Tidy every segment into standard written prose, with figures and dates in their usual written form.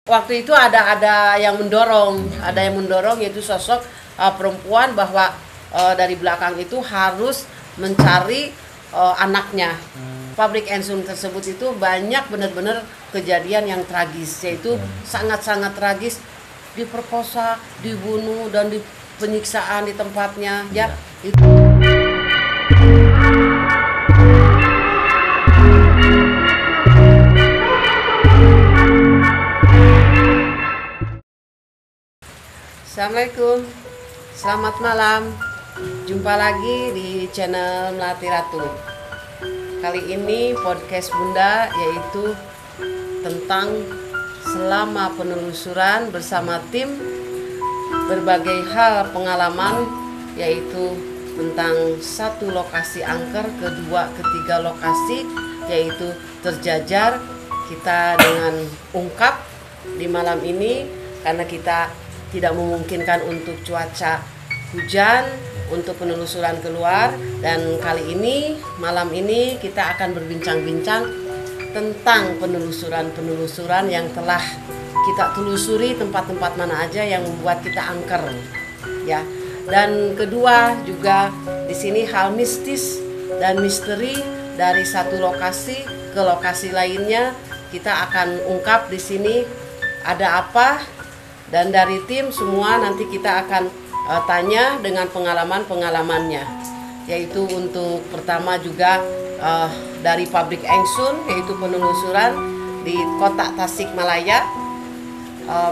Waktu itu ada yang mendorong, yaitu sosok perempuan bahwa dari belakang itu harus mencari anaknya. Pabrik Ensun tersebut itu banyak benar-benar kejadian yang tragis, yaitu sangat-sangat tragis, diperkosa, dibunuh dan penyiksaan di tempatnya, ya. Itu. Assalamualaikum, selamat malam. Jumpa lagi di channel Melati Ratu. Kali ini podcast Bunda yaitu tentang selama penelusuran bersama tim berbagai hal pengalaman, yaitu tentang satu lokasi angker, kedua, ketiga lokasi yaitu terjajar. Kita dengan ungkap di malam ini karena kita tidak memungkinkan untuk cuaca hujan untuk penelusuran keluar, dan kali ini malam ini kita akan berbincang-bincang tentang penelusuran yang telah kita telusuri, tempat-tempat mana aja yang membuat kita angker, ya. Dan kedua juga di sini hal mistis dan misteri dari satu lokasi ke lokasi lainnya kita akan ungkap di sini ada apa. Dan dari tim semua nanti kita akan tanya dengan pengalaman-pengalamannya. Yaitu untuk pertama juga dari Pabrik Ensun, yaitu penelusuran di kota Tasikmalaya.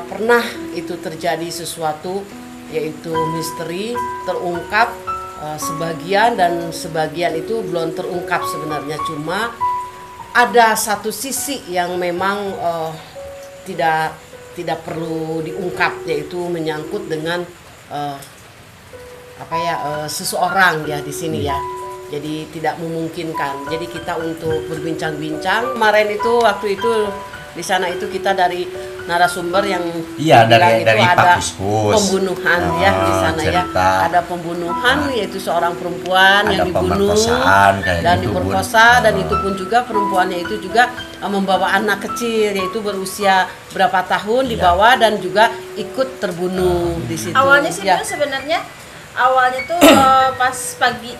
Pernah itu terjadi sesuatu, yaitu misteri terungkap sebagian, dan sebagian itu belum terungkap sebenarnya. Cuma ada satu sisi yang memang tidak perlu diungkap, yaitu menyangkut dengan seseorang ya di sini ya. Jadi tidak memungkinkan. Jadi kita untuk berbincang-bincang. Kemarin itu waktu itu di sana itu kita dari narasumber yang dari ada Pak Kuskus. Pembunuhan ya di sana cerita. Ya. Ada pembunuhan, yaitu seorang perempuan yang dibunuh dan diperkosa, dan itu pun juga perempuannya itu juga membawa anak kecil, yaitu berusia berapa tahun dibawa dan juga ikut terbunuh di situ. Awalnya sih sebenarnya awalnya tuh pas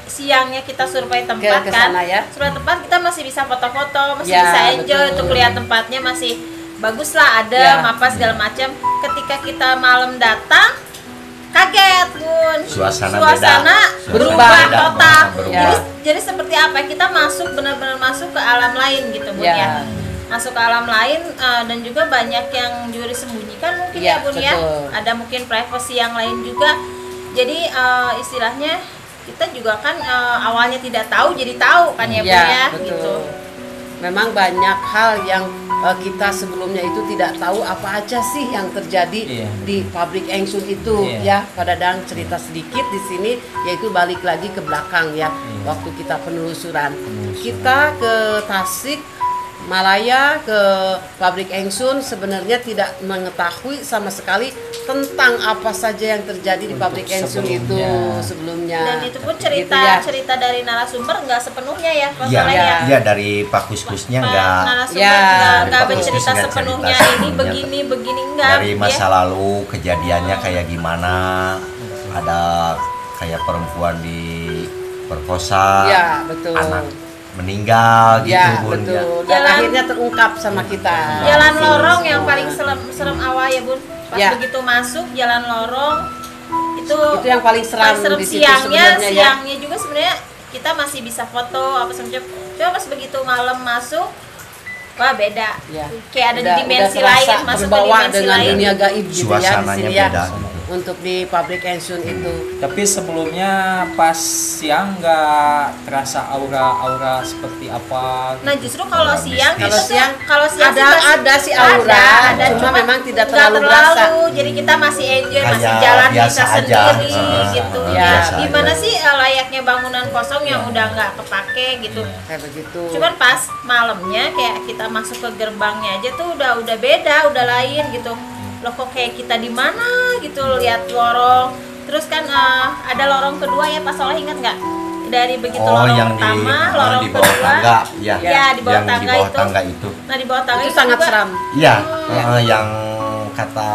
siangnya kita survei tempat survei tempat kita masih bisa foto-foto, masih bisa enjoy untuk lihat tempatnya, masih bagus lah, ada mapa segala macam. Ketika kita malam datang, kaget Bun, suasana berubah total. Jadi seperti apa, kita benar-benar masuk ke alam lain gitu Bun ya. Masuk ke alam lain, dan juga banyak yang juga disembunyikan mungkin ya Bun ya. Ada mungkin privasi yang lain juga. Jadi istilahnya kita juga kan awalnya tidak tahu jadi tahu kan ya Bun ya, gitu. Memang banyak hal yang kita sebelumnya itu tidak tahu apa aja sih yang terjadi di Pabrik Ensun itu ya. Pada Dang cerita sedikit di sini, yaitu balik lagi ke belakang ya. Waktu kita penelusuran. Kita ke Tasik Malaya, ke Pabrik Ensun, sebenarnya tidak mengetahui sama sekali tentang apa saja yang terjadi di Pabrik Ensun itu sebelumnya. Dan itu pun cerita dari narasumber nggak sepenuhnya ya, Iya, dari Pak Kuskusnya nggak bercerita sepenuhnya ini begini enggak. Dari masa lalu kejadiannya kayak gimana, ada kayak perempuan diperkosa, anak meninggal gitu Bun. Betul. Dan akhirnya terungkap sama kita. Jalan lorong yang paling serem awal ya Bun. Pas begitu masuk jalan lorong itu yang paling serem di situ siangnya juga sebenarnya kita masih bisa foto apa semacam. Cuma pas begitu malam masuk, wah beda. Kayak ada di dimensi lain, masuk ke dimensi dengan lain. Dunia gaib gitu ya di sini ya. Beda. Untuk di Pabrik Ensun itu. Tapi sebelumnya pas siang nggak terasa aura seperti apa gitu. Nah justru kalau siang ada sih aura, cuma memang tidak terlalu berasa. Jadi kita masih enjoy, masih jalan bisa sendiri gitu. Gimana sih layaknya bangunan kosong yang udah nggak kepake gitu. Kayak begitu. Cuman pas malamnya kayak kita masuk ke gerbangnya aja tuh udah beda, udah lain gitu. Loh kok kayak kita di mana gitu, lihat lorong. Terus kan ada lorong kedua ya, Pak Soleh ingat nggak? Dari begitu lorong pertama, lorong kedua. Di bawah tangga itu. Nah di bawah tangga itu sangat seram. Iya, yang kata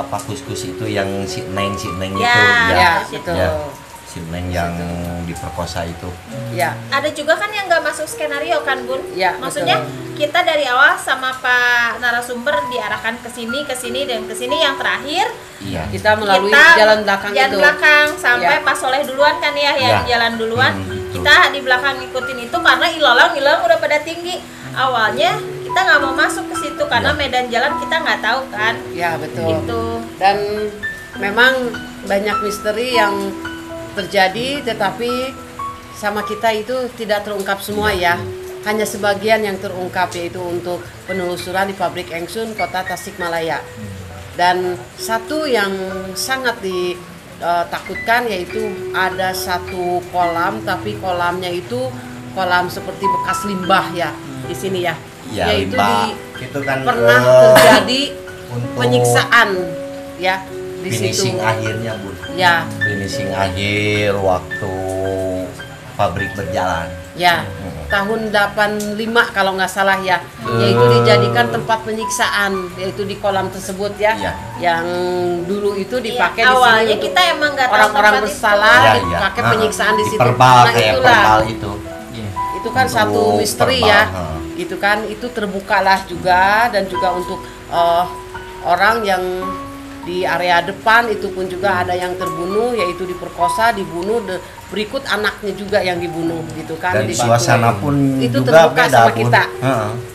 Pak Kuskus itu yang si Neng itu betul. Ya, si Neng yang diperkosa itu. Ya. Ada juga kan yang nggak masuk skenario kan Bun? Ya, maksudnya betul. kita dari awal sama Pak narasumber diarahkan ke sini dan ke sini, yang terakhir kita melalui jalan belakang sampai Pak Soleh duluan kan ya, yang jalan duluan. Kita di belakang ngikutin itu karena ilalang udah pada tinggi. Awalnya kita nggak mau masuk ke situ karena medan jalan kita nggak tahu kan. Ya betul. Gitu. Dan memang banyak misteri yang terjadi, tetapi sama kita itu tidak terungkap semua ya. Hanya sebagian yang terungkap, yaitu untuk penelusuran di pabrik Engsun Kota Tasikmalaya. Dan satu yang sangat ditakutkan yaitu ada satu kolam, tapi kolamnya itu kolam seperti bekas limbah ya di sini ya. Yaitu itu kan pernah terjadi penyiksaan ya di finishing situ. Akhirnya Bun. Ya. Finishing akhir waktu pabrik berjalan. Ya. Tahun 85 kalau nggak salah ya, yaitu dijadikan tempat penyiksaan, yaitu di kolam tersebut ya, yang dulu itu dipakai di sini. Awalnya kita emang nggak tahu orang-orang bersalah dipakai penyiksaan di situ. Nah itulah. Itu kan satu misteri ya, gitu kan, itu terbukalah juga, dan juga untuk orang yang di area depan itu pun juga ada yang terbunuh, yaitu diperkosa, dibunuh, berikut anaknya juga yang dibunuh gitu kan. Dan suasana pun itu juga terbuka beda sama Bun. kita.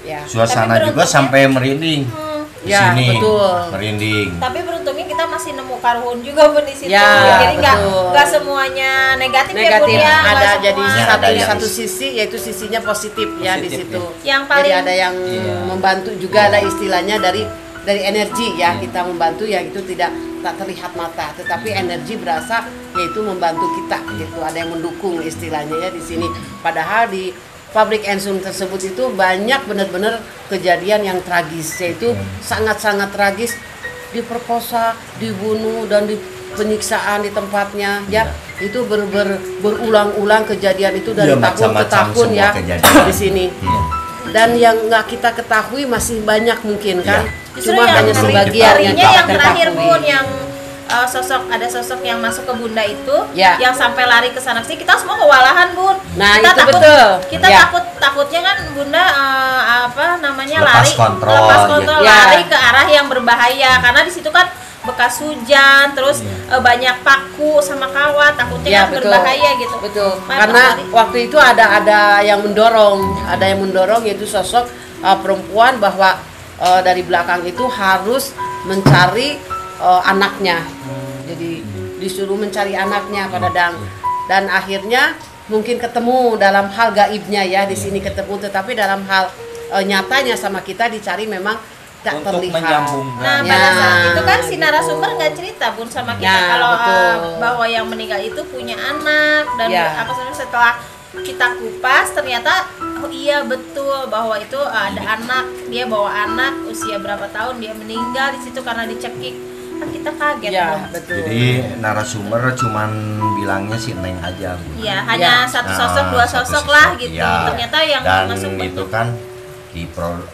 Ya. Suasana juga sampai merinding. Di ya, sini betul. Merinding. Tapi beruntungnya kita masih nemu karhun juga Bun di situ. Ya, jadi nggak semuanya negatif ya Bun ya. Ada jadi satu yang sisi, yaitu sisinya positif ya di situ. Ya. Yang paling jadi ada yang membantu juga, ada istilahnya dari energi ya, kita membantu ya, itu tak terlihat mata, tetapi energi berasa, yaitu membantu kita gitu. Ada yang mendukung istilahnya ya di sini. Padahal di pabrik Engsun tersebut itu banyak benar-benar kejadian yang tragis, yaitu sangat-sangat tragis, diperkosa, dibunuh, dan penyiksaan di tempatnya ya. Itu berulang-ulang kejadian itu dari tahun ke tahun ya di sini. Dan yang nggak kita ketahui masih banyak mungkin kan. Cuma hanya sebagian yang terakhir Bun, yang ada sosok yang masuk ke Bunda itu, yang sampai lari ke sana sini, kita semua kewalahan Bun. Nah, kita itu takut, betul. Kita takutnya kan Bunda lepas kontrol, lari ke arah yang berbahaya, karena di situ kan bekas hujan, terus banyak paku sama kawat, takutnya kan berbahaya gitu. Betul. Karena waktu itu ada yang mendorong, yaitu sosok perempuan, bahwa dari belakang itu harus mencari anaknya. Jadi disuruh mencari anaknya Pak Dadang. Dan akhirnya mungkin ketemu dalam hal gaibnya ya, di sini ketemu, tetapi dalam hal nyatanya sama kita dicari memang tak terlihat. Nah pada saat itu kan si narasumber nggak cerita Bun sama kita kalau bahwa yang meninggal itu punya anak, dan setelah kita kupas ternyata iya betul bahwa itu ada anak, dia bawa anak, usia berapa tahun dia meninggal di situ karena dicekik. Kan kita kaget betul. Jadi narasumber cuman bilangnya si Neng aja Bun. Iya, hanya satu sosok, dua sosok lah gitu. Ternyata yang masuk itu kan di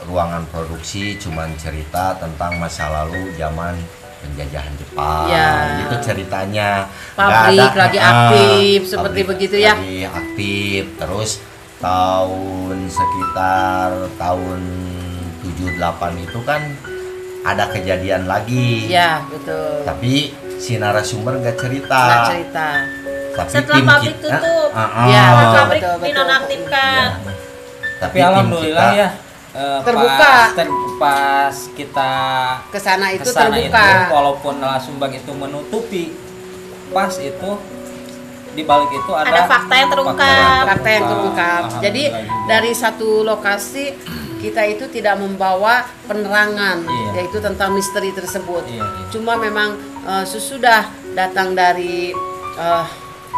ruangan produksi cuman cerita tentang masa lalu zaman penjajahan Jepang, itu ceritanya. Pabrik lagi aktif seperti begitu ya. Lagi aktif, terus sekitar tahun 78 itu kan ada kejadian lagi. Ya betul. Tapi si narasumber nggak cerita. Tapi setelah pabrik tutup, pabrik dinonaktifkan. Tapi alhamdulillah ya. Terbuka. Pas kita kesana itu terbuka. itu, walaupun narasumber itu menutupi, pas itu di balik itu ada fakta yang terungkap. Jadi dari satu lokasi kita itu tidak membawa penerangan, yaitu tentang misteri tersebut. Cuma memang sesudah datang dari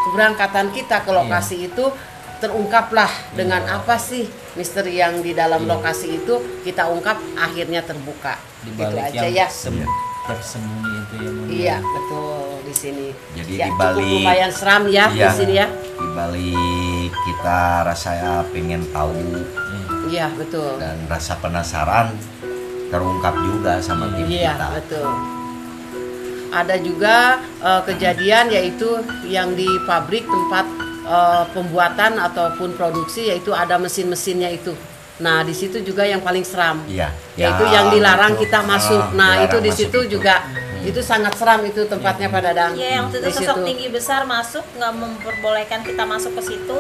keberangkatan kita ke lokasi itu, terungkaplah dengan apa sih misteri yang di dalam lokasi itu, kita ungkap, akhirnya terbuka. Itu aja ya. Tersembunyi itu ya. Iya betul di sini. Jadi ya, di balik cukup lumayan seram ya di sini ya. Di balik kita rasa pengen tahu. Iya betul. Dan rasa penasaran, terungkap juga sama tim Iya, kita. betul. Ada juga kejadian yaitu yang di pabrik tempat pembuatan ataupun produksi, yaitu ada mesin-mesinnya itu. Nah, di situ juga yang paling seram. Iya. Yaitu yang dilarang itu, kita masuk. Nah, dilarang itu di masuk situ itu. juga itu sangat seram itu tempatnya Pak Dadang. Iya, yang itu Di sosok situ. tinggi besar masuk, nggak memperbolehkan kita masuk ke situ.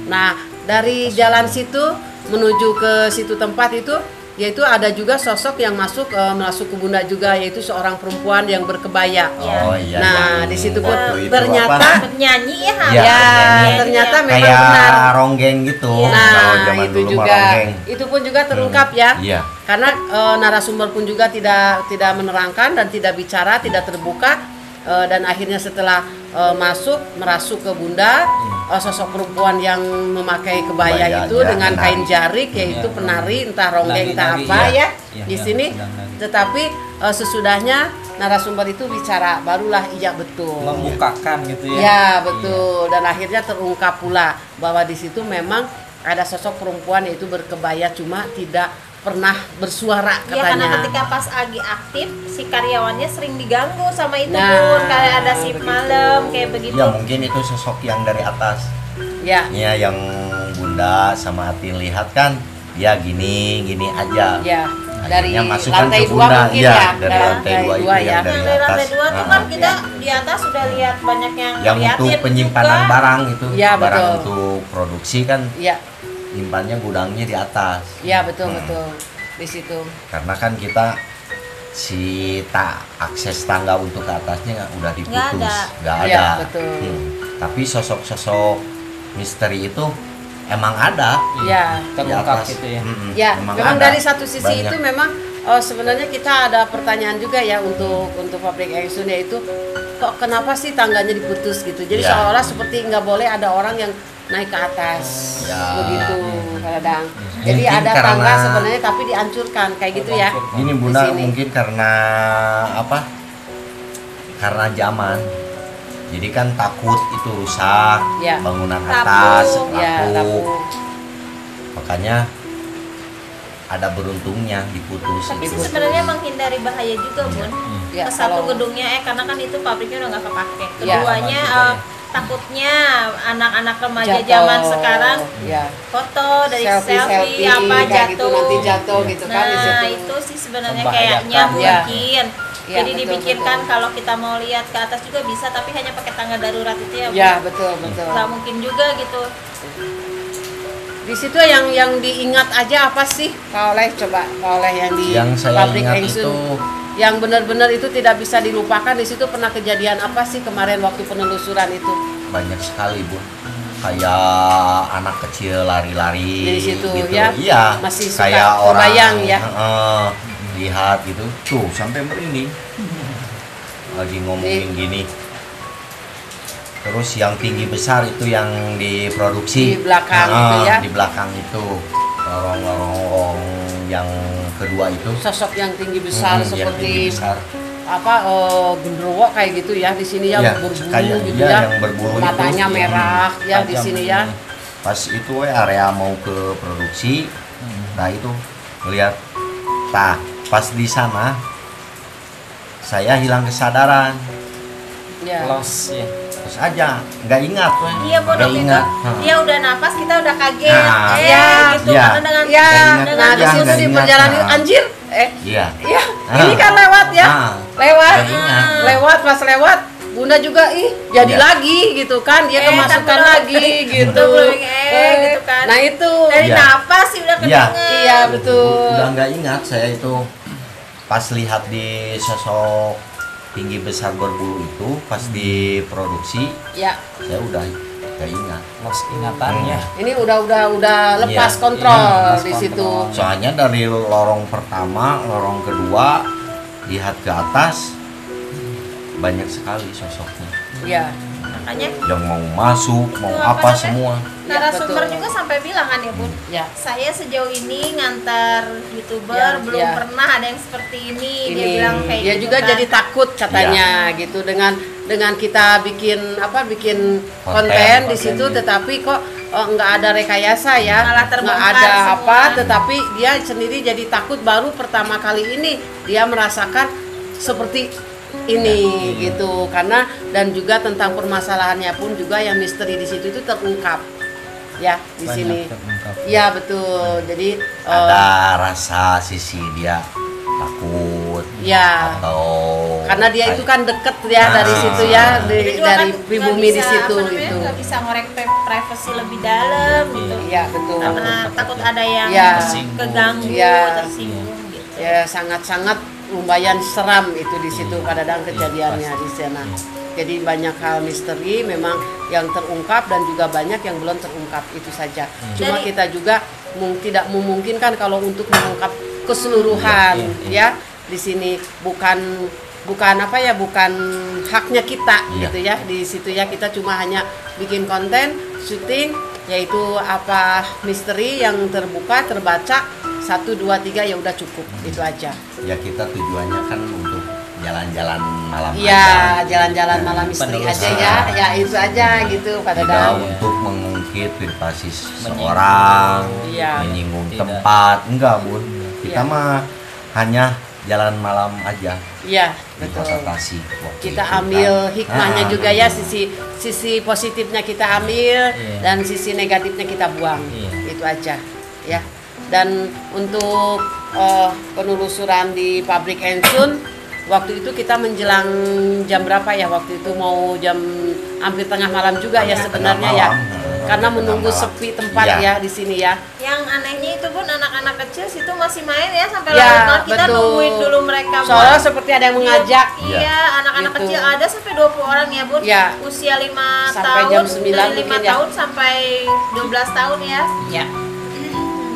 Nah, dari jalan situ menuju ke situ tempat itu, yaitu ada juga sosok yang masuk ke Bunda juga, yaitu seorang perempuan yang berkebaya. Oh iya. Nah, yang di situ pun waktu itu ternyata apa? Bernyanyi ya, Iya, ya, bernyanyi. ternyata memang kayak benar. ronggeng gitu. Kalau Nah, zaman itu dulu mah juga, ronggeng. itu pun juga terungkap ya. Iya. Karena narasumber pun juga tidak menerangkan dan tidak bicara, tidak terbuka, dan akhirnya setelah merasuk ke Bunda, sosok perempuan yang memakai kebaya Kebaya, itu ya, dengan penari. kain jarik, yaitu Iya. penari, entah ronggeng entah Nari-nari, apa iya. ya Iya, di iya, sini. sedang nari. Tetapi sesudahnya narasumber itu bicara, barulah iya betul. Membukakan gitu ya. Ya betul, dan akhirnya terungkap pula bahwa di situ memang ada sosok perempuan yaitu berkebaya, cuma tidak pernah bersuara Iya, karena katanya. ketika pas lagi aktif si karyawannya sering diganggu sama itu Nah, Bun, kayak ada shift begitu. malam kayak begitu. Ya mungkin itu sosok yang dari atas. Ya, Ya yang Bunda sama Atin lihat kan, ya gini aja. ya dari Akhirnya masuk kan lantai ke 2 Bunda. mungkin Iya, ya, dari lantai 2 itu dua yang ya. dari Yang dari lantai atas. 2 tuh kan kita di atas sudah lihat banyak yang Yang untuk ngeliatin penyimpanan juga. barang itu, Ya, barang betul. untuk produksi kan Ya, nyimpannya gudangnya di atas. ya betul betul di situ. Karena kan kita akses tangga untuk ke atasnya udah diputus, nggak ada. Iya, betul. Tapi sosok-sosok misteri itu emang ada Ya, di Terungkap atas. gitu ya. ya memang ada. dari satu sisi Banyak. itu memang sebenarnya kita ada pertanyaan juga ya untuk Pabrik Engsun, yaitu kok kenapa sih tangganya diputus gitu. Jadi Ya. seolah-olah seperti nggak boleh ada orang yang naik ke atas Ya. begitu kadang. Jadi Mungkin ada karena- tangga sebenarnya tapi dihancurkan kayak gitu ya. Gini Di Bunda, sini. mungkin karena apa? Karena zaman. Jadi kan takut itu rusak, Ya. bangunan Rapuh. atas, Ya, rapuh. rapuh. Makanya ada beruntungnya diputus. Tapi sih Diputus. sebenarnya menghindari bahaya juga Bun. Ya, Ke satu kalau- gedungnya karena kan itu pabriknya udah nggak kepake. Ya, Keduanya sama juga ya. takutnya anak-anak remaja Jatuh. zaman sekarang Ya. foto dari Selfie selfie apa kayak gitu, jatuh. nanti jatuh gitu kan di Nah, situ. itu sih sebenarnya Membahayakan. kayaknya Ya. mungkin. Ya, Jadi betul, dipikirkan betul. kalau kita mau lihat ke atas juga bisa, tapi hanya pakai tangga darurat itu ya. Bu. Ya, betul betul. Nggak mungkin juga gitu. Di situ yang diingat aja apa sih Pak Oleh, coba Pak Oleh yang di Yang saya Pabrik ingat Engsun, itu yang benar-benar itu tidak bisa dilupakan. Di situ pernah kejadian apa sih kemarin waktu penelusuran itu? banyak sekali Bu. Kayak anak kecil lari-lari Di situ, gitu. ya? Iya. Masih suka kayak orang terbayang, ya? lihat gitu. Tuh, sampai merinding. Lagi ngomongin gini. Terus yang tinggi besar itu yang diproduksi Di belakang itu ya? Di belakang itu. Lorong-lorong yang kedua itu. Sosok yang tinggi besar Yang tinggi seperti besar. apa genderuwo kayak gitu ya, di sini ya, Ya, berbulu kayak gitu iya, ya, yang berbulu itu. matanya merah ya di Tajam. sini ya. Pas itu area mau ke produksi, nah itu melihat, pas di sana saya hilang kesadaran, Ya. Los ya. terus aja nggak ingat, Iya, Bu, nggak waktu itu ingat. dia udah nafas, kita udah kaget. Nah, iya, gitu iya. karena dengan Ya, Nggak ingat nah di aja, situ nggak di ingat. perjalanan Nah. anjir, Iya. iya, Ah. ini kan lewat ya, Ah. lewat, Nggak ingat. pas lewat, Bunda juga jadi Iya. lagi gitu kan, dia kemasukan takut lagi gitu. Udah mulai gitu kan. Nah itu, Dari Iya. nafas sih udah Iya. kedengar. iya betul. Udah nggak ingat saya itu, pas lihat di sosok tinggi besar berbulu itu, pas diproduksi, Ya, saya udah nggak ingat. Los ingatannya. ini udah lepas Iya, kontrol lepas di situ. kontrol. Soalnya dari lorong pertama, lorong kedua, lihat ke atas, banyak sekali sosoknya. Ya, Makanya Yang mau masuk, mau Itu apa apa semua. narasumber betul. juga sampai bilang kan ya Bun, ya. saya sejauh ini ngantar youtuber Ya, belum ya. pernah ada yang seperti ini. Dia Ini bilang kayak dia gitu juga kan. jadi takut katanya gitu dengan dengan kita bikin konten di situ, tetapi kok nggak ada rekayasa ya, Malah nggak terbongkar ada semua. apa, tetapi dia sendiri jadi takut baru pertama kali ini dia merasakan seperti ini gitu, karena dan juga tentang permasalahannya pun juga yang misteri di situ itu terungkap ya di Banyak sini. terungkap. Ya betul. Jadi Ada rasa sisi dia takut ya. atau Karena dia itu kan deket ya dari situ ya, Jadi juga dari kan pribumi nggak di bisa, situ apa namanya, itu. nggak bisa ngorek privacy lebih dalam gitu. Iya betul. Karena takut ada yang Ya. keganggu, Ya. tersinggung gitu. Ya sangat-sangat lumayan seram itu di situ pada dan kejadiannya di sana. Jadi banyak hal misteri memang yang terungkap dan juga banyak yang belum terungkap, itu saja. Cuma Dari- kita juga tidak memungkinkan kalau untuk mengungkap keseluruhan ya di sini bukan haknya kita gitu ya. Di situ ya kita cuma hanya bikin konten, syuting, yaitu apa misteri yang terbuka, terbaca 1, 2, 3 ya udah cukup, itu aja. ya kita tujuannya kan untuk jalan-jalan malam Iya, aja. jalan-jalan malam misteri aja ya. Ya itu aja gitu pada Tidak dan. untuk mengungkit privasi seseorang, Iya. menyinggung Tidak. tempat, enggak Bun. Kita Iya. mah hanya jalan malam aja Iya, di betul. Kota Tasik. Waktu Kita itu ambil kan. hikmahnya Ah, juga ya, sisi positifnya kita ambil Iya. dan sisi negatifnya kita buang. Iya. Itu aja ya. Dan untuk penelusuran di Pabrik Ensun, waktu itu kita menjelang jam berapa ya? Waktu itu mau jam hampir tengah malam juga ya Tengah sebenarnya ya. malam. Karena Tengah menunggu malam. sepi tempat Iya. ya di sini ya. Yang anehnya itu pun anak-anak kecil situ masih main ya sampai Ya, larut malam. Kita betul. nungguin dulu mereka Soalnya seperti ada yang mengajak. Iya, anak-anak Gitu. kecil ada sampai 20 orang ya, Bun. Ya. Usia 5 Sampai tahun, jam 9 dari 5 mungkin ya. tahun sampai 12 tahun ya. Ya.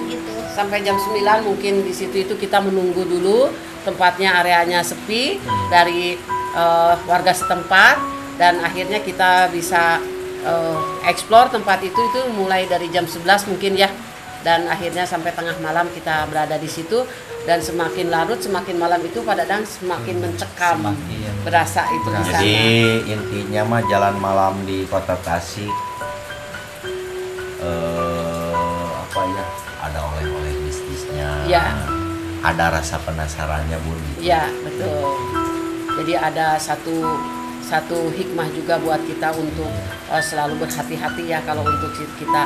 Gitu. Sampai jam 9 mungkin di situ itu kita menunggu dulu, tempatnya areanya sepi dari warga setempat, dan akhirnya kita bisa explore tempat itu mulai dari jam 11 mungkin ya, dan akhirnya sampai tengah malam kita berada di situ, dan semakin larut semakin malam itu pada dan semakin mencekam Semakin berasa itu di sana. Jadi intinya mah jalan malam di Kota Tasik apa ya, ada oleh-oleh bisnisnya, Ya. ada rasa penasarannya Bun. Iya, betul. Jadi ada satu hikmah juga buat kita untuk selalu berhati-hati ya kalau untuk kita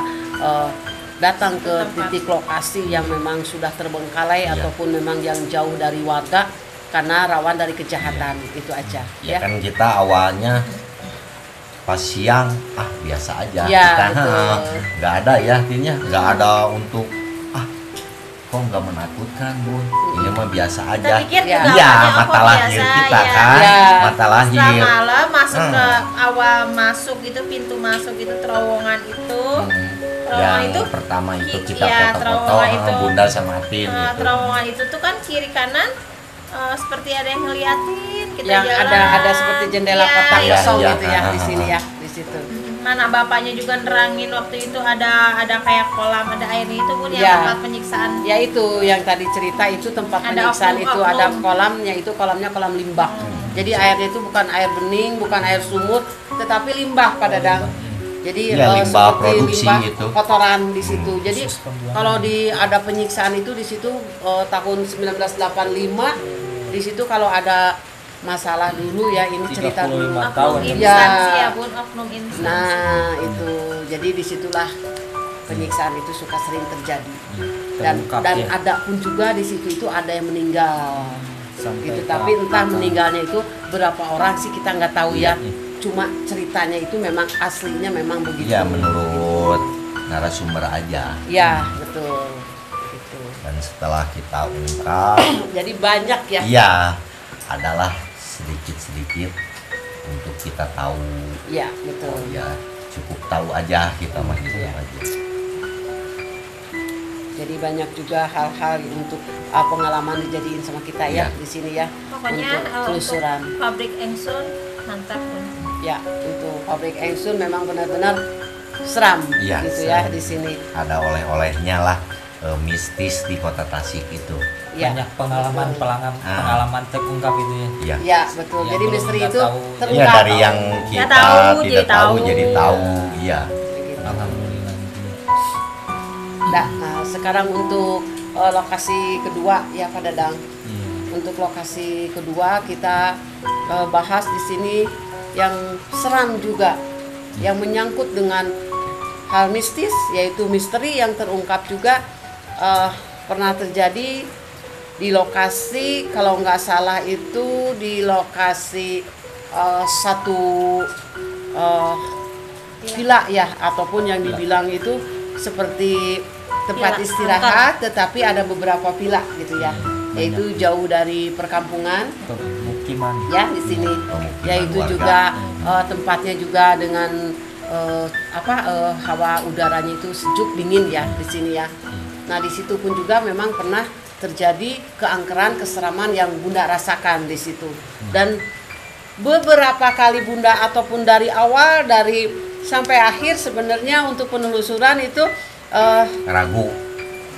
datang ke titik lokasi yang memang sudah terbengkalai Iya. ataupun memang yang jauh dari warga, karena rawan dari kejahatan. Itu aja Ya ya. kan kita awalnya pas siang biasa aja, Ya, kita betul. nggak ada ya, artinya nggak ada untuk kok nggak menakutkan Bun, ini mah biasa aja. Kita pikir Ya. juga Iya, awalnya, mata oh, lahir biasa, kita ya. kan, Ya. mata Setelah lahir. malam masuk ke Hmm. awal masuk gitu, pintu masuk itu terowongan itu. Terowongan Yang itu pertama itu kita iya, foto-foto terowongan itu. Bunda sama Atin gitu. Terowongan itu tuh kan kiri kanan seperti ada yang ngeliatin kita Yang jalan. ada seperti jendela Iya, kotak iya. kosong Iya, gitu ya iya. di sini ya, di situ. Mana bapaknya juga nerangin waktu itu ada kayak kolam, ada airnya itu Bun, yang Ya. tempat penyiksaan. Ya itu yang tadi cerita itu tempat Ada penyiksaan itu oknum-oknum. ada kolamnya, itu kolamnya kolam limbah. Jadi airnya itu bukan air bening, bukan air sumur, tetapi limbah pada dang. Jadi Iya, limbah seperti produksi limbah gitu. kotoran di situ. Jadi Khusus pembuangan. kalau ada penyiksaan itu di situ tahun 1985 di situ kalau ada masalah dulu ya, ini cerita 35 dulu. tahun. Oknum Ya. instansi ya Bun, oknum instansi. Nah itu, jadi disitulah penyiksaan itu suka sering terjadi. Dan Terungkap dan ya. ada pun juga di situ itu ada yang meninggal. Sampai Gitu. ke Tapi entah apa. meninggalnya itu berapa orang sih kita nggak tahu ya. Iya. Cuma ceritanya itu memang aslinya memang begitu. Iya, menurut narasumber aja. Ya betul. Gitu. Dan setelah kita ungkap, Jadi banyak ya. iya, adalah sedikit-sedikit untuk kita tahu. Ya betul. Ya, cukup tahu aja kita mah gitu Iya. aja. Jadi banyak juga hal-hal untuk pengalaman dijadiin sama kita ya Iya. di sini ya. Pokoknya untuk telusuran. untuk Pabrik Engsun mantap Bun. Ya, untuk Pabrik Engsun memang benar-benar seram Iya, gitu seram. ya di sini. Ada oleh-olehnya lah, mistis di Kota Tasik itu. Ya. banyak pengalaman terungkap itu ya. Iya. Ya betul. Yang Jadi belum misteri nggak itu tahu. terungkap. Iya, dari yang kita tahu, tidak jadi tahu tahu. jadi tahu. Iya. Begitu. Alhamdulillah gitu ya. Nah, sekarang untuk lokasi kedua ya Pak Dadang. Iya. Untuk lokasi kedua kita bahas di sini yang seram juga, yang menyangkut dengan hal mistis, yaitu misteri yang terungkap juga pernah terjadi di lokasi, kalau nggak salah itu di lokasi satu villa ya, ataupun yang dibilang itu seperti tempat Villa istirahat, tetapi ada beberapa villa gitu ya, yaitu jauh dari perkampungan Pemukiman. ya di sini, Pemukiman yaitu warga. juga tempatnya juga dengan hawa udaranya itu sejuk dingin ya di sini ya. Nah di situ pun juga memang pernah terjadi keangkeran keseraman yang Bunda rasakan di situ, dan beberapa kali Bunda ataupun dari awal dari sampai akhir sebenarnya untuk penelusuran itu Ragu.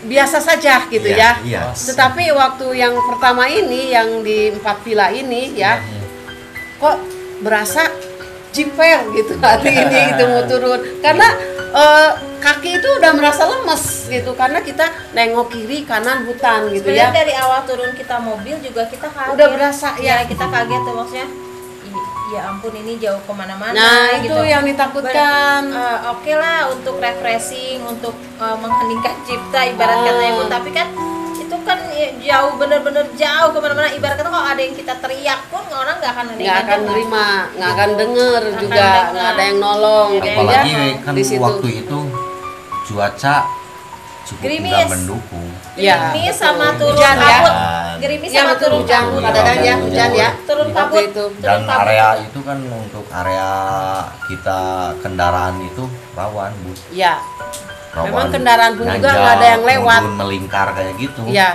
biasa saja gitu Iya, ya. iya. Tetapi waktu yang pertama ini yang di 4 villa ini ya, kok berasa jiper gitu hati ini gitu mau turun, karena kaki itu udah merasa lemes gitu, karena kita nengok kiri kanan hutan gitu Sebenarnya ya. dari awal turun kita mobil juga kita kaget. Udah berasa ya. Kita kaget tuh maksudnya. Ya ampun ini jauh kemana-mana. Nah itu gitu. yang ditakutkan. Oke lah untuk refreshing, untuk mengheningkan cipta ibarat katanya pun, tapi kan itu kan jauh, bener-bener jauh kemana-mana. Ibarat kata kalau ada yang kita teriak pun orang nggak akan Nggak akan nerima, nggak akan denger Nggak juga, akan nggak ada yang nolong gitu ya. Apalagi kan Di situ. waktu itu cuaca cukup Gerimis. nggak mendukung. Ya, Gerimis betul. sama turun Hujan ya. kabut. Gerimis Ya sama betul, turun hujan, kabut. kadang-kadang ya hujan ya. Turun Waktu kabut. itu. Dan Turun kabut. area itu kan untuk area kita kendaraan itu rawan, Bu. Ya, Rawan memang kendaraan pun juga nanjak, nggak ada yang lewat. mundun, melingkar kayak gitu. ya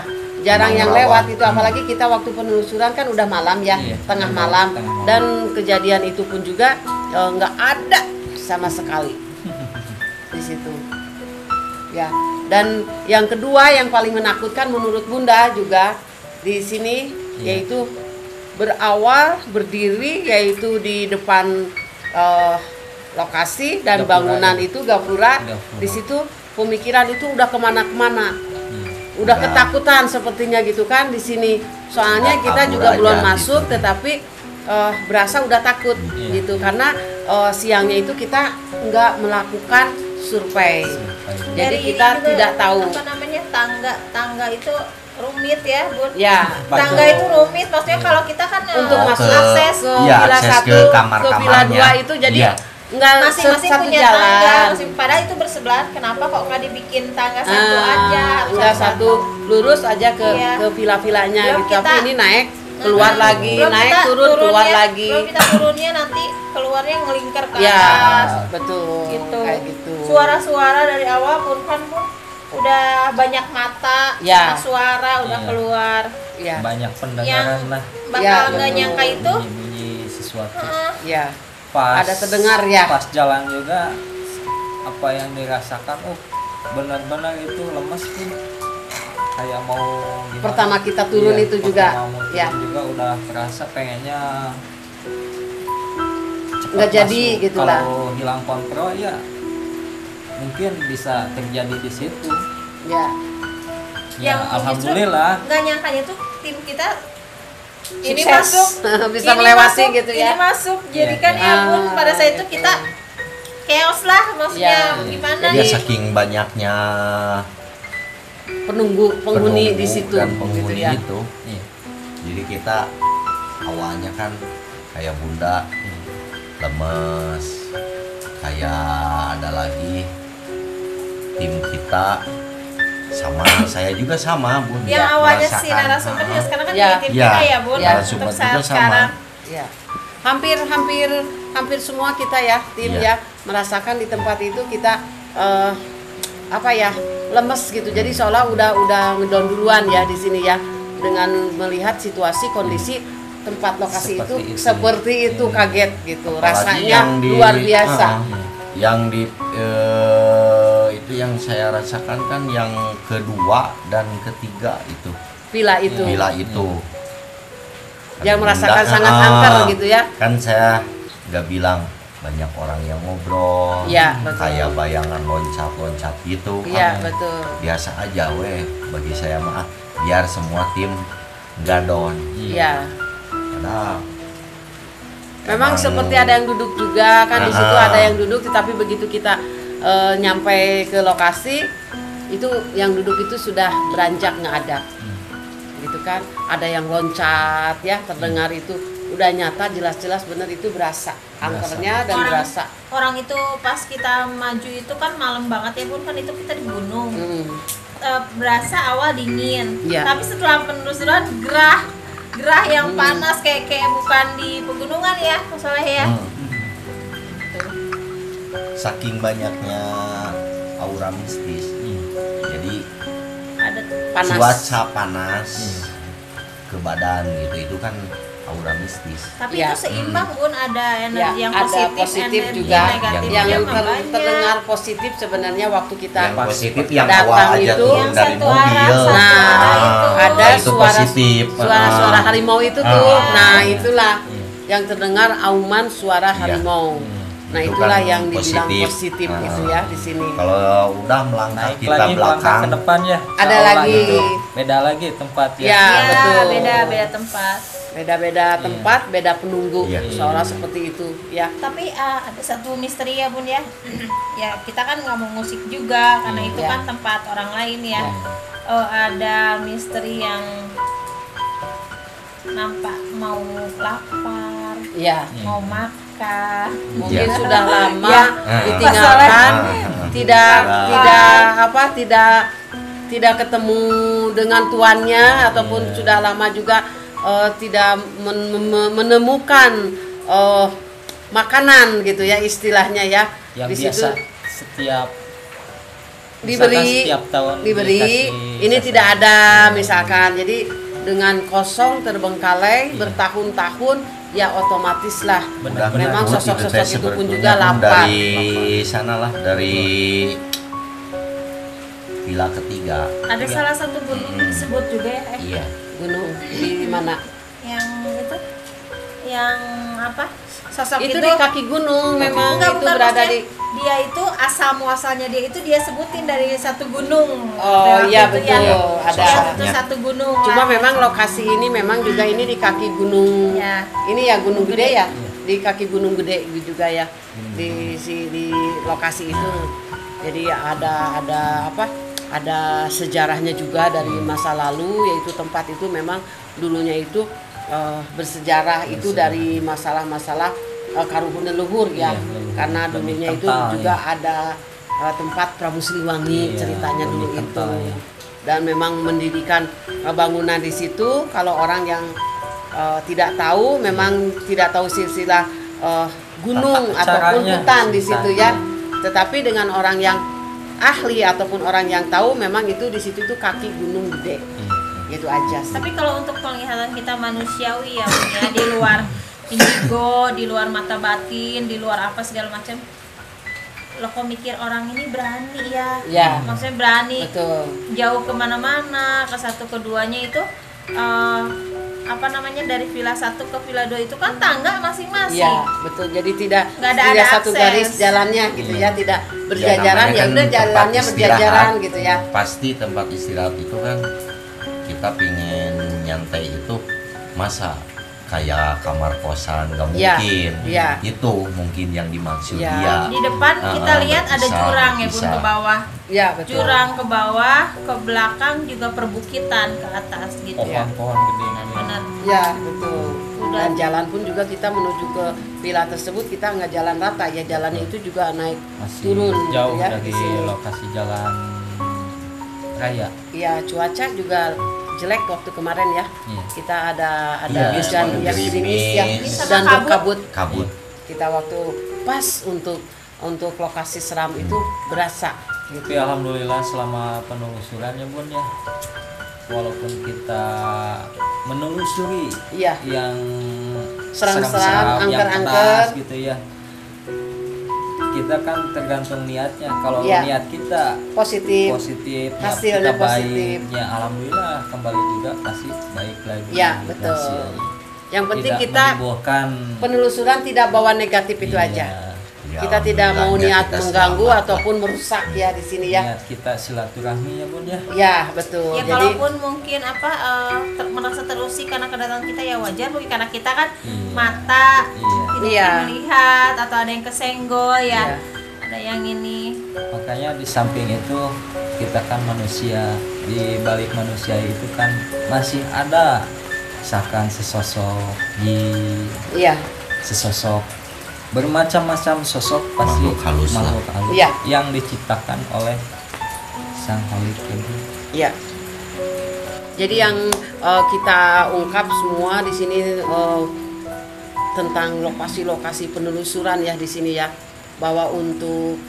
jarang Memang yang rawan. lewat itu, apalagi kita waktu penelusuran kan udah malam ya, Iya, tengah tengah malam, malam. dan kejadian itu pun juga nggak ada sama sekali di situ. Ya, dan yang kedua yang paling menakutkan menurut Bunda juga di sini, yaitu berawal berdiri yaitu di depan lokasi dan Gapura, bangunan ya. itu gapura. Gapura. Di situ pemikiran itu udah kemana-kemana, udah Udah. ketakutan sepertinya gitu kan di sini. Soalnya Udah kita kabur juga aja belum gitu. masuk, tetapi berasa udah takut Iya. gitu, karena siangnya itu kita nggak melakukan survei. Jadi Dari ini kita juga, tidak tahu. apa namanya, tangga itu rumit ya Bun. Ya, Tangga itu rumit, maksudnya kalau kita kan untuk Oh, masuk ke- akses ke iya, villa akses 1 ke kamar-kamarnya. ke villa 2 itu jadi Iya. nggak masing-masing satu punya jalan. tangga, padahal itu bersebelahan. Kenapa kok nggak dibikin tangga satu aja? Enggak, satu lurus aja ke Iya. ke villa-villanya Belum gitu. Tapi kita- ini naik, keluar lagi, Belum naik kita turun, keluar turunnya- lagi. Belum kita turunnya nanti keluarnya ngelingkar ke Ya, atas. betul. Gitu. Kayak gitu. Suara-suara dari awal pun kan Bun, udah banyak mata, Ya. sama suara udah Iya. keluar. Ya, Banyak Yang pendengaran lah. bakal Ya, nggak betul. nyangka itu. Bunyi sesuatu. ya. Pas Ada terdengar ya. Pas jalan juga apa yang dirasakan, benar-benar itu lemes tuh. Kayak mau gimana. Pertama kita turun itu juga, pertama mau turun ya. juga udah kerasa pengennya cepat Nggak jadi masuk. gitu lah. Kalau hilang kontrol ya mungkin bisa terjadi di situ. Ya. Ya, Yang alhamdulillah. nggak nyangkanya tuh tim kita ini Sukses. masuk Bisa ini melewati masuk, gitu ya. ini masuk, jadi Iya. kan ya Bun, Ah, pada saat itu gitu. kita chaos lah, maksudnya Ya. gimana Jadi nih. saking banyaknya Penghuni di penunggu situ dan gitu penghuni ya. itu. Iya. Jadi kita awalnya kan kayak Bunda lemes, kayak ada lagi tim kita sama saya juga sama Bun. Yang Ya, awalnya si merasakan, narasumber ya sekarang kan Ya. jadi tim Ya. kita ya Bun, Ya. Narasumber untuk saat juga sama. sekarang. Ya. Hampir semua kita ya tim Iya. ya merasakan di tempat itu kita lemes gitu. Jadi seolah udah ngedon duluan ya di sini ya, dengan melihat situasi kondisi tempat lokasi Seperti itu itu. seperti itu, kaget gitu. Apalagi Rasanya yang di- luar biasa. yang di itu yang saya rasakan kan yang kedua dan ketiga itu villa itu. Villa itu. Yang merasakan Alhamdulillah, sangat angker gitu ya. Kan saya nggak bilang banyak orang yang ngobrol, Iya, betul. kayak bayangan loncat-loncat gitu. Iya, kan betul. biasa aja weh bagi saya mah, biar semua tim nggak down. Iya. Karena Memang emang- seperti ada yang duduk juga kan di situ ada yang duduk, tetapi begitu kita nyampe ke lokasi itu yang duduk itu sudah beranjak nggak ada. Gitu kan, ada yang loncat ya, terdengar itu udah nyata jelas-jelas bener itu berasa angkernya dan berasa. Orang itu pas kita maju itu kan malam banget ya Bun, kan itu kita di gunung. Berasa awal dingin, Iya. tapi setelah penelusuran gerah yang panas kayak bukan di pegunungan ya masalah ya. saking banyaknya aura mistis, jadi Ada Panas. cuaca panas ke badan gitu, itu kan aura mistis. tapi Ya. itu seimbang Bun, ada Ya, energi yang ada positif, positif energi juga negatif yang juga terdengar positif sebenarnya waktu kita Yang positif yang datang awal aja itu, turun yang dari satu arah, mobil. satu Nah, itu. ada itu positif. suara harimau itu tuh. Ah. Nah, itulah yang terdengar auman suara Iya. harimau. Nah, Itu itulah kan yang dibilang positif. positif Ah. itu ya di sini. Kalau udah melangkah Naik kita lagi melangkah belakang, ke depan ya. Ada Seolah lagi. itu beda lagi tempat ya. Ya, Ya, betul. beda tempat. Beda-beda tempat, beda penunggu. Iya. Seolah seperti itu, ya. Tapi ada satu misteri ya Bun ya. Ya kita kan nggak mau musik juga karena itu Ya. kan tempat orang lain ya. Ada misteri yang nampak mau lapar, Ya. mau makan. Mungkin Iya. sudah lama Ya. ditinggalkan, Masalah. tidak ketemu dengan tuannya ataupun sudah lama juga tidak menemukan makanan gitu ya istilahnya ya. Yang Di biasa situ setiap diberi misalkan setiap tahun diberi dikasih ini sasaran. tidak ada misalkan, jadi dengan kosong terbengkalai bertahun-tahun ya otomatis lah udah memang ngikut sosok-sosok teh itu pun sebetulnya juga lapar. dari sanalah, dari villa ketiga. Ada salah satu gunung disebut juga ya. Iya. Gunung di mana Yang itu, yang apa? Sosok itu di kaki gunung memang Enggak, itu bukan, berada maksudnya di dia itu asal muasalnya dia itu dia sebutin dari satu gunung. Oh, Waktu iya, itu betul. yang- Ada. ya, itu satu gunung. cuma lah. memang lokasi ini memang juga ini di kaki gunung Ya. ini ya gunung gede ya, di kaki gunung gede juga ya, di lokasi itu. Jadi ada apa, ada sejarahnya juga dari masa lalu, yaitu tempat itu memang dulunya itu bersejarah itu dari masalah-masalah karuhun leluhur ya. Iya, leluhur. Karena Lebih dulunya itu kental, juga ya. ada tempat Prabu Siliwangi Iya, ceritanya dulu lebih itu. kental, ya. Dan memang mendirikan bangunan di situ. Kalau orang yang tidak tahu, memang tidak tahu silsilah gunung Tata ataupun caranya, hutan di situ ya. ceritanya. Tetapi dengan orang yang ahli ataupun orang yang tahu, memang itu di situ tuh kaki gunung gede. Gitu aja sih. Tapi kalau untuk penglihatan kita manusiawi ya, Bun, ya di luar indigo, di luar mata batin, di luar apa segala macam. Lo kok mikir orang ini berani ya? Ya. Maksudnya berani Betul. jauh kemana-mana, ke satu keduanya itu apa namanya, dari villa 1 ke villa 2 itu kan tangga masing-masing. Iya, betul. Jadi tidak Nggak ada satu akses. garis jalannya gitu ya, tidak berjajaran, namanya ya kan udah tempat jalannya istirahat. berjajaran gitu ya. Pasti tempat istirahat itu kan kita pingin nyantai itu, masa kayak kamar kosan, nggak Iya, mungkin. iya. Itu mungkin yang dimaksud Iya. dia. Di depan kita lihat ada berpisah, jurang ya Bun, berpisah. ke bawah. Iya, betul. Jurang ke bawah, ke belakang juga perbukitan ke atas gitu ya. Pohon-pohon gede gitu. Benar. Ya, betul. Udah. Dan jalan pun juga kita menuju ke villa tersebut, kita nggak jalan rata ya, jalannya itu juga naik Masih turun jauh gitu ya dari di sini. lokasi jalan raya. Iya, cuaca juga jelek waktu kemarin ya. Iya. Kita ada Iya, hujan ya, gerimis. gerimis ya, Gerimis sama dan kabut. berkabut. Kabut. Kita waktu pas untuk lokasi seram itu berasa gitu. Tapi alhamdulillah selama penelusurannya Bun ya, walaupun kita menelusuri Iya. yang Serang-serang, seram-seram, yang angker-angker. pedas gitu ya, kita kan tergantung niatnya. Kalau Ya. niat kita Positif. niat Hasilnya kita baik, positif. ya alhamdulillah kembali juga pasti baik lagi. Ya, betul. hasilnya. Yang penting Tidak kita menimbulkan penelusuran tidak bawa negatif itu iya, aja. Ya, Kita tidak mau alhamdulillahnya niat kita mengganggu selamat. ataupun merusak ya di sini ya. niat kita silaturahmi ya Bun ya. Ya, betul. Ya Jadi kalaupun mungkin merasa terusik karena kedatangan kita ya wajar mungkin karena kita kan Iya. mata Iya. tidak Iya. melihat atau ada yang kesenggol ya. Iya. Ada yang ini. Makanya di samping itu kita kan manusia, di balik manusia itu kan masih ada misalkan iya. sesosok bermacam-macam sosok pasti Makhluk halus lah. makhluk halus Iya. yang diciptakan oleh Sang Khalik itu. Iya. Jadi yang kita ungkap semua di sini tentang lokasi-lokasi penelusuran ya di sini ya, bahwa untuk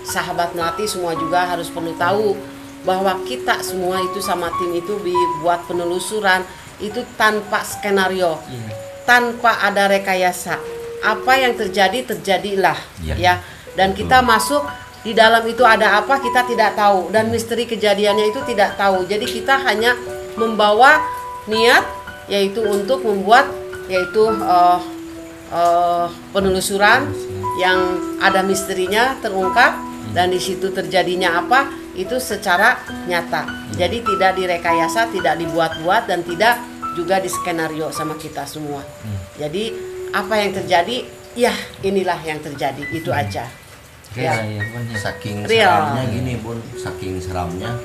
sahabat melati semua juga harus perlu tahu bahwa kita semua itu sama tim itu dibuat penelusuran itu tanpa skenario, Iya. tanpa ada rekayasa. Apa yang terjadi terjadilah Iya. ya. Dan kita masuk di dalam itu ada apa kita tidak tahu dan misteri kejadiannya itu tidak tahu. Jadi kita hanya membawa niat yaitu untuk membuat yaitu penelusuran yang ada misterinya terungkap dan di situ terjadinya apa itu secara nyata. Jadi tidak direkayasa, tidak dibuat-buat dan tidak juga diskenario sama kita semua. Jadi apa yang terjadi ya inilah yang terjadi itu aja. Ya, Ya. ya, Bun, ya. Saking Real. seramnya gini Bun, saking seramnya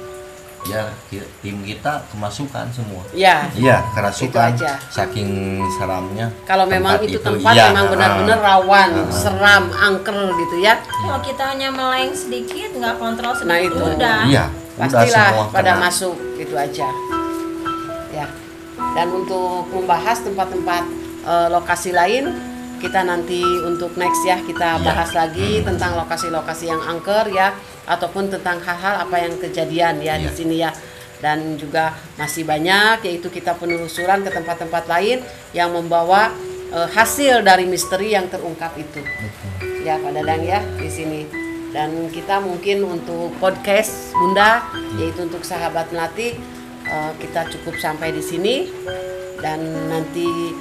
ya tim kita kemasukan semua. Ya. Iya, kerasukan Itu aja. saking seramnya. Kalau memang itu tempat iya, memang benar-benar rawan, ah. seram, angker gitu ya. Kalau kita hanya meleng sedikit nggak kontrol Nah, sedikit itu. udah. Iya, udah Pastilah semua pada kena. masuk itu aja. Ya. Dan untuk membahas tempat-tempat lokasi lain kita nanti untuk next ya kita Iya. bahas lagi tentang lokasi-lokasi yang angker ya ataupun tentang hal-hal apa yang kejadian ya di Iya. sini ya. Dan juga masih banyak yaitu kita penelusuran ke tempat-tempat lain yang membawa hasil dari misteri yang terungkap itu. Betul. Ya Pak Dadang ya di sini. Dan kita mungkin untuk podcast Bunda yaitu untuk sahabat melati kita cukup sampai di sini dan nanti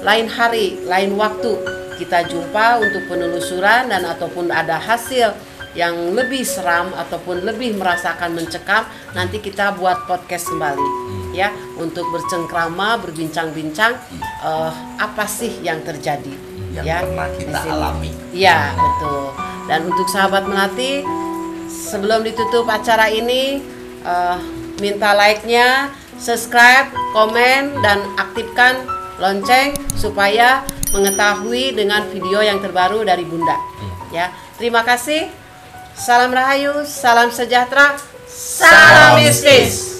lain hari, lain waktu kita jumpa untuk penelusuran dan ataupun ada hasil yang lebih seram ataupun lebih merasakan mencekam nanti kita buat podcast kembali ya untuk bercengkrama, berbincang-bincang apa sih yang terjadi Yang ya pernah di kita sini. alami. Iya, betul. Dan untuk sahabat melati, sebelum ditutup acara ini, minta like-nya, subscribe, komen, dan aktifkan lonceng supaya mengetahui dengan video yang terbaru dari Bunda. Ya, terima kasih. Salam Rahayu, salam sejahtera, salam mistis.